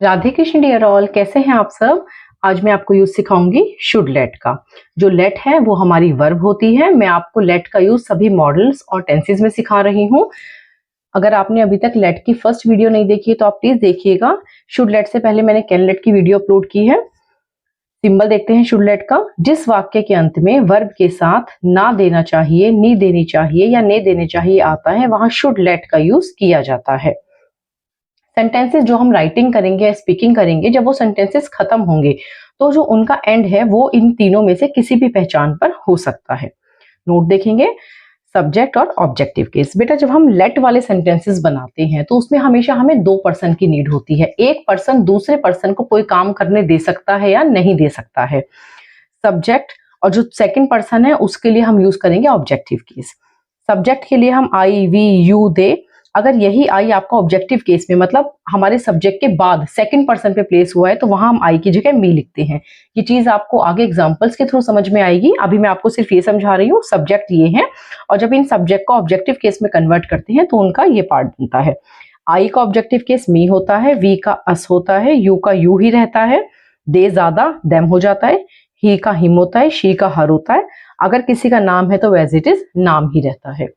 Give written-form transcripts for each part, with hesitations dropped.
Radhe Krishna dear all, कैसे हैं आप सब। आज मैं आपको यूज सिखाऊंगी शुड लेट का। जो लेट है वो हमारी वर्ब होती है। मैं आपको लेट का यूज सभी मॉडल्स और टेंसेस में सिखा रही हूँ। अगर आपने अभी तक लेट की फर्स्ट वीडियो नहीं देखी है तो आप प्लीज देखिएगा। शुड लेट से पहले मैंने कैन लेट की वीडियो अपलोड की है। सिंबल देखते हैं शुड लेट का। जिस वाक्य के अंत में वर्ब के साथ ना देना चाहिए, नी देनी चाहिए या ने देने चाहिए आता है, वहां शुड लेट का यूज किया जाता है। सेंटेंसेस जो हम राइटिंग करेंगे या स्पीकिंग करेंगे, जब वो सेंटेंसेस खत्म होंगे तो जो उनका एंड है वो इन तीनों में से किसी भी पहचान पर हो सकता है। नोट देखेंगे, सब्जेक्ट और ऑब्जेक्टिव केस। बेटा जब हम लेट वाले सेंटेंसेस बनाते हैं तो उसमें हमेशा हमें दो पर्सन की नीड होती है। एक पर्सन दूसरे पर्सन को कोई काम करने दे सकता है या नहीं दे सकता है, सब्जेक्ट। और जो सेकंड पर्सन है उसके लिए हम यूज करेंगे ऑब्जेक्टिव केस। सब्जेक्ट के लिए हम आई, वी, यू, दे। अगर यही आई आपका ऑब्जेक्टिव केस में, मतलब हमारे सब्जेक्ट के बाद सेकंड पर्सन पे प्लेस हुआ है, तो वहां हम आई की जगह मी लिखते हैं। ये चीज आपको आगे एग्जांपल्स के थ्रू समझ में आएगी। अभी मैं आपको सिर्फ ये समझा रही हूँ, सब्जेक्ट ये है और जब इन सब्जेक्ट को ऑब्जेक्टिव केस में कन्वर्ट करते हैं तो उनका ये पार्ट बनता है। आई का ऑब्जेक्टिव केस मी होता है, वी का अस होता है, यू का यू ही रहता है, दे ज्यादा देम हो जाता है, ही का हिम होता है, शी का हर होता है। अगर किसी का नाम है तो एज इट इज नाम ही रहता है।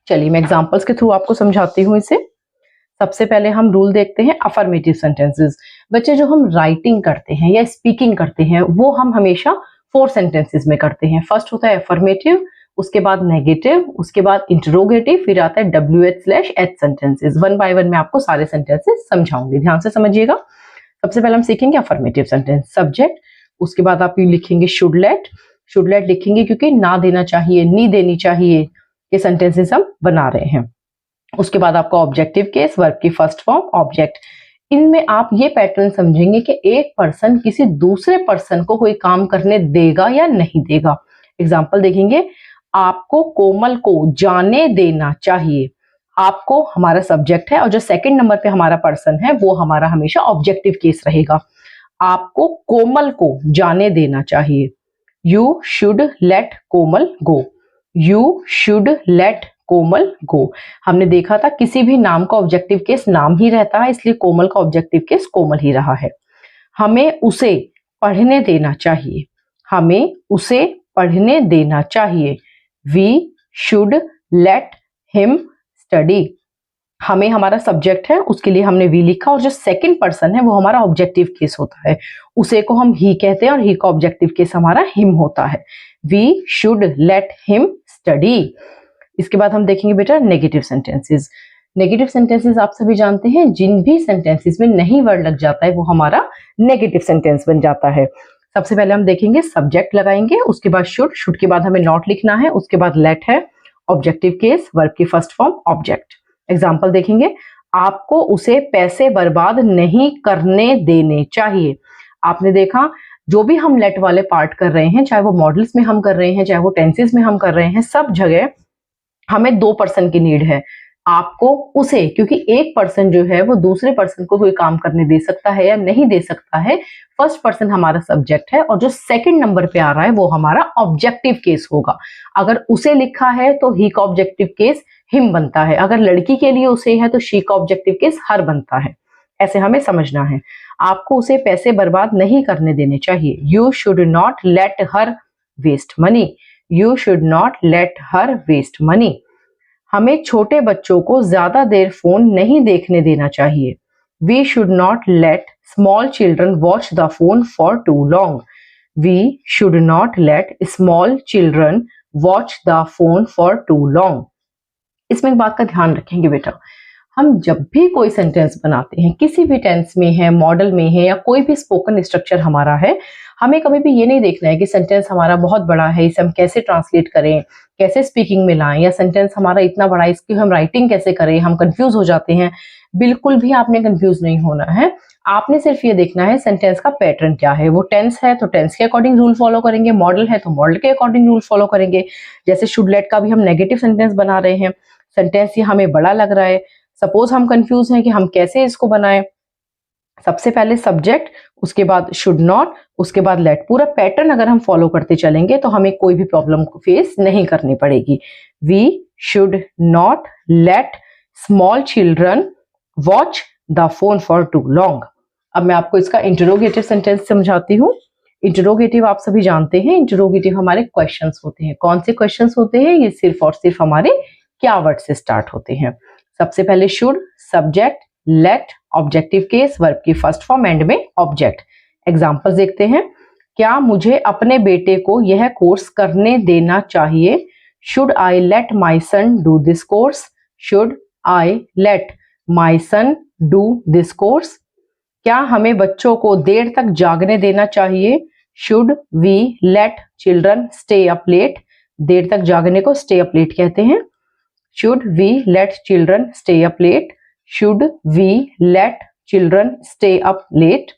चलिए मैं एग्जांपल्स के थ्रू आपको समझाती हूँ इसे। सबसे पहले हम रूल देखते हैं अफर्मेटिव सेंटेंसेस। बच्चे जो हम राइटिंग करते हैं या स्पीकिंग करते हैं वो हम हमेशा 4 सेंटेंसेस में करते हैं। फर्स्ट होता है अफर्मेटिव, उसके बाद नेगेटिव, उसके बाद इंटरोगेटिव, फिर आता है WH/H sentences. One by one मैं आपको सारे सेंटेंसेस समझाऊंगी, ध्यान से समझिएगा। सबसे पहले हम सीखेंगे अफर्मेटिव सेंटेंस। सब्जेक्ट, उसके बाद आप लिखेंगे शुड लेट। शुड लेट लिखेंगे क्योंकि ना देना चाहिए, नी देनी चाहिए, ये सेंटेंसेस हम बना रहे हैं। उसके बाद आपका ऑब्जेक्टिव केस, वर्ब की फर्स्ट फॉर्म ऑब्जेक्ट। इनमें आप ये पैटर्न समझेंगे कि एक पर्सन किसी दूसरे पर्सन को कोई काम करने देगा या नहीं देगा। एग्जांपल देखेंगे, आपको कोमल को जाने देना चाहिए। आपको हमारा सब्जेक्ट है और जो सेकंड नंबर पे हमारा पर्सन है वो हमारा हमेशा ऑब्जेक्टिव केस रहेगा। आपको कोमल को जाने देना चाहिए। You should let Komal go. You should let Komal go. हमने देखा था किसी भी नाम का ऑब्जेक्टिव केस नाम ही रहता है, इसलिए कोमल का ऑब्जेक्टिव केस कोमल ही रहा है। हमें उसे पढ़ने देना चाहिए। हमें उसे पढ़ने देना चाहिए। We should let him study. हमें हमारा सब्जेक्ट है, उसके लिए हमने वी लिखा और जो सेकंड पर्सन है वो हमारा ऑब्जेक्टिव केस होता है, उसे को हम ही कहते हैं और ही का ऑब्जेक्टिव केस हमारा हिम होता है। We should let him study. इसके बाद हम देखेंगे बेटा नेगेटिव सेंटेंसेस। नेगेटिव सेंटेंसेस आप सभी जानते हैं, जिन भी सेंटेंसेस में नहीं वर्ड लग जाता है वो हमारा नेगेटिव सेंटेंस बन जाता है। सबसे पहले हम देखेंगे सब्जेक्ट लगाएंगे, उसके बाद शुड, शुड के बाद हमें नॉट लिखना है, उसके बाद लेट है, ऑब्जेक्टिव केस, वर्ब की फर्स्ट फॉर्म ऑब्जेक्ट। एग्जाम्पल देखेंगे, आपको उसे पैसे बर्बाद नहीं करने देने चाहिए। आपने देखा जो भी हम लेट वाले पार्ट कर रहे हैं, चाहे वो मॉडल्स में हम कर रहे हैं, चाहे वो टेंसेस में हम कर रहे हैं, सब जगह हमें दो पर्सन की नीड है। आपको उसे, क्योंकि एक पर्सन जो है वो दूसरे पर्सन को कोई काम करने दे सकता है या नहीं दे सकता है। फर्स्ट पर्सन हमारा सब्जेक्ट है और जो सेकंड नंबर पे आ रहा है वो हमारा ऑब्जेक्टिव केस होगा। अगर उसे लिखा है तो ही का ऑब्जेक्टिव केस हिम बनता है, अगर लड़की के लिए उसे है तो शी का ऑब्जेक्टिव केस हर बनता है। ऐसे हमें समझना है। आपको उसे पैसे बर्बाद नहीं करने देने चाहिए। You should not let her waste money. You should not let her waste money. हमें छोटे बच्चों को ज्यादा देर फोन नहीं देखने देना चाहिए। We should not let small children watch the phone for too long. We should not let small children watch the phone for too long. इसमें एक बात का ध्यान रखेंगे बेटा, हम जब भी कोई सेंटेंस बनाते हैं, किसी भी टेंस में है, मॉडल में है या कोई भी स्पोकन स्ट्रक्चर हमारा है, हमें कभी भी ये नहीं देखना है कि सेंटेंस हमारा बहुत बड़ा है, इसे हम कैसे ट्रांसलेट करें, कैसे स्पीकिंग में लाएं, या सेंटेंस हमारा इतना बड़ा है इसकी हम राइटिंग कैसे करें, हम कंफ्यूज हो जाते हैं। बिल्कुल भी आपने कंफ्यूज नहीं होना है। आपने सिर्फ ये देखना है सेंटेंस का पैटर्न क्या है। वो टेंस है तो टेंस के अकॉर्डिंग रूल फॉलो करेंगे, मॉडल है तो मॉडल के अकॉर्डिंग रूल फॉलो करेंगे। जैसे शुड लेट का भी हम नेगेटिव सेंटेंस बना रहे हैं, सेंटेंस ये हमें बड़ा लग रहा है, सपोज हम कंफ्यूज हैं कि हम कैसे इसको बनाएं। सबसे पहले सब्जेक्ट, उसके बाद शुड नॉट, उसके बाद लेट। पूरा पैटर्न अगर हम फॉलो करते चलेंगे तो हमें कोई भी प्रॉब्लम फेस नहीं करनी पड़ेगी। We should not let small children watch the phone for too long. अब मैं आपको इसका इंटरोगेटिव सेंटेंस समझाती हूँ। इंटरोगेटिव आप सभी जानते हैं, इंटरोगेटिव हमारे क्वेश्चंस होते हैं। कौन से क्वेश्चंस होते हैं? ये सिर्फ और सिर्फ हमारे क्या वर्ड से स्टार्ट होते हैं। सबसे पहले should, subject, let, objective case, verb की फर्स्ट फॉर्म, एंड में ऑब्जेक्ट। एग्जांपल्स देखते हैं। क्या मुझे अपने बेटे को यह कोर्स करने देना चाहिए? Should I let my son do this course? Should I let my son do this course? क्या हमें बच्चों को देर तक जागने देना चाहिए? Should we let children stay up late? देर तक जागने को स्टे अप लेट कहते हैं। Should we let children stay up late? Should we let children stay up late?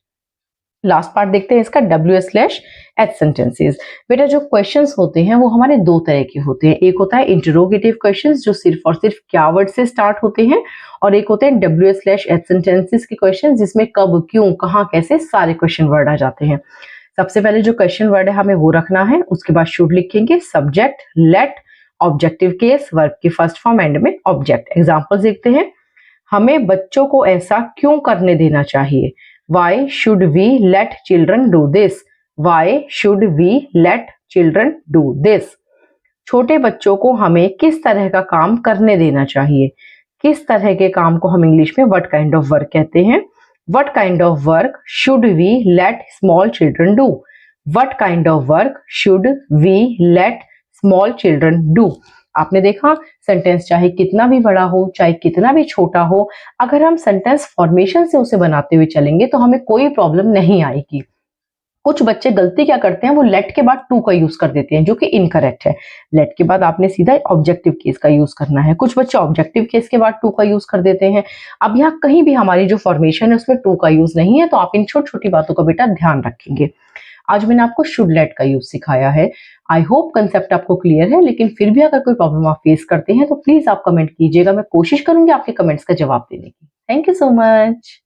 Last part देखते हैं इसका, WH/H सेंटेंसेस। बेटा जो क्वेश्चंस होते हैं वो हमारे दो तरह के होते हैं। एक होता है इंटरोगेटिव क्वेश्चंस जो सिर्फ और सिर्फ क्या वर्ड से स्टार्ट होते हैं, और एक होते हैं WH/H सेंटेंसेस के क्वेश्चंस जिसमें कब, क्यों, कहां, कैसे सारे क्वेश्चन वर्ड आ जाते हैं। सबसे पहले जो क्वेश्चन वर्ड है हमें वो रखना है, उसके बाद शुड लिखेंगे, subject, let, objective case, verb की फर्स्ट फॉर्म, एंड में ऑब्जेक्ट। एग्जांपल्स देखते हैं। हमें बच्चों को ऐसा क्यों करने देना चाहिए? Why should we let children do this? Why should we let children do this? छोटे बच्चों को हमें किस तरह का काम करने देना चाहिए? किस तरह के काम को हम इंग्लिश में what kind of work कहते हैं? What kind of work should we let small children do? What kind of work should we let small children do? आपने देखा सेंटेंस चाहे कितना भी बड़ा हो, चाहे कितना भी छोटा हो, अगर हम सेंटेंस फॉर्मेशन से उसे बनाते हुए चलेंगे तो हमें कोई प्रॉब्लम नहीं आएगी। कुछ बच्चे गलती क्या करते हैं, वो लेट के बाद टू का यूज कर देते हैं जो कि इनकरेक्ट है। लेट के बाद आपने सीधा ऑब्जेक्टिव केस का यूज करना है। कुछ बच्चे ऑब्जेक्टिव केस के बाद टू का यूज कर देते हैं। अब यहाँ कहीं भी हमारी जो फॉर्मेशन है उसमें टू का यूज नहीं है, तो आप इन छोटी छोटी बातों का बेटा ध्यान रखेंगे। आज मैंने आपको शुड लेट का यूज सिखाया है। आई होप कंसेप्ट आपको क्लियर है, लेकिन फिर भी अगर कोई प्रॉब्लम आप फेस करते हैं तो प्लीज आप कमेंट कीजिएगा। मैं कोशिश करूंगी आपके कमेंट्स का जवाब देने की। Thank you so much.